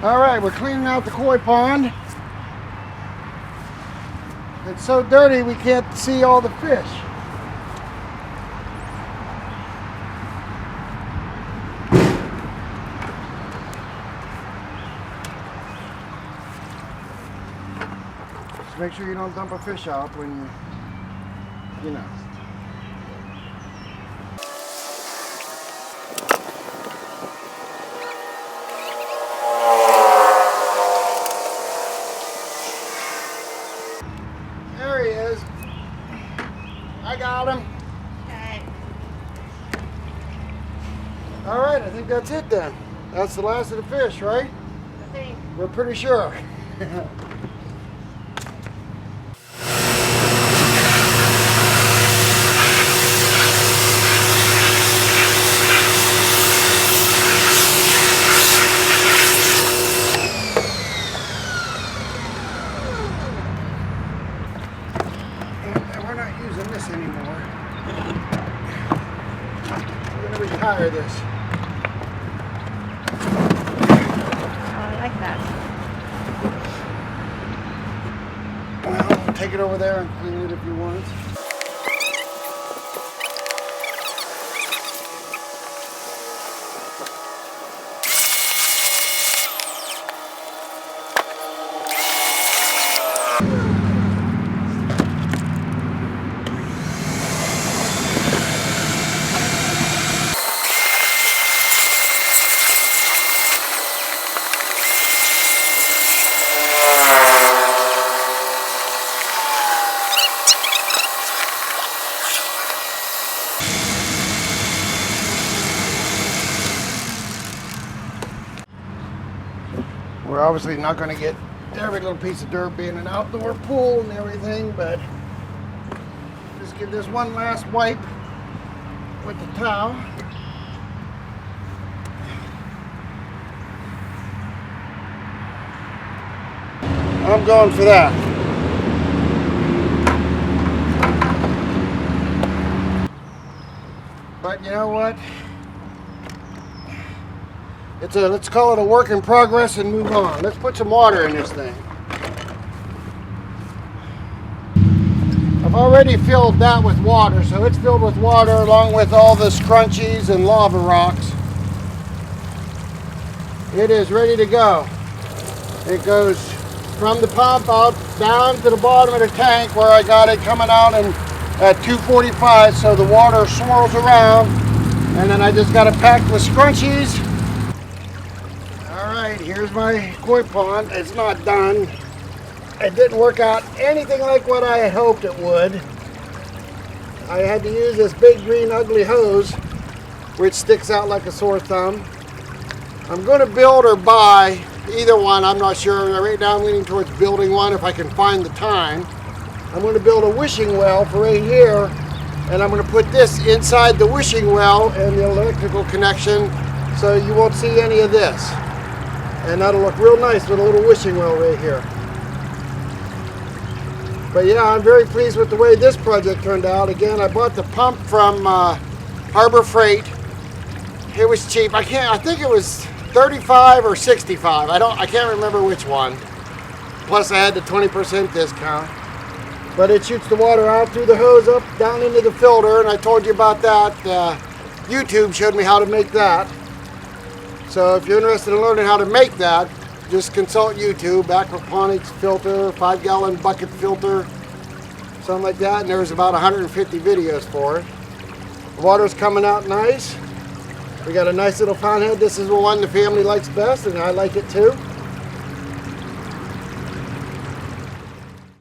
All right, we're cleaning out the koi pond. It's so dirty we can't see all the fish. Just make sure you don't dump a fish out when you know. There he is. I got him. Okay. All right, I think that's it then. That's the last of the fish, right? I think. We're pretty sure. We're not using this anymore. We're going to retire this. Oh, I like that. Well, take it over there and clean it if you want. We're obviously not going to get every little piece of dirt being an outdoor pool and everything, but just give this one last wipe with the towel. I'm going for that. But you know what? Let's call it a work in progress and move on. Let's put some water in this thing. I've already filled that with water, so it's filled with water along with all the scrunchies and lava rocks. It is ready to go. It goes from the pump out down to the bottom of the tank where I got it coming out at 245, so the water swirls around, and then I just got it packed with scrunchies. Alright, here's my koi pond. It's not done. It didn't work out anything like what I had hoped it would. I had to use this big green ugly hose, which sticks out like a sore thumb. I'm going to build or buy either one. I'm not sure. Right now I'm leaning towards building one if I can find the time. I'm going to build a wishing well for right here, and I'm going to put this inside the wishing well and the electrical connection so you won't see any of this. And that'll look real nice with a little wishing well right here. But yeah, I'm very pleased with the way this project turned out. Again, I bought the pump from Harbor Freight. It was cheap. I think it was 35 or 65. I can't remember which one. Plus I had the 20% discount. But it shoots the water out through the hose up down into the filter, and I told you about that. YouTube showed me how to make that. So if you're interested in learning how to make that, just consult YouTube, aquaponics filter, 5-gallon bucket filter, something like that, and there's about 150 videos for it. The water's coming out nice. We got a nice little pond head. This is the one the family likes best, and I like it too.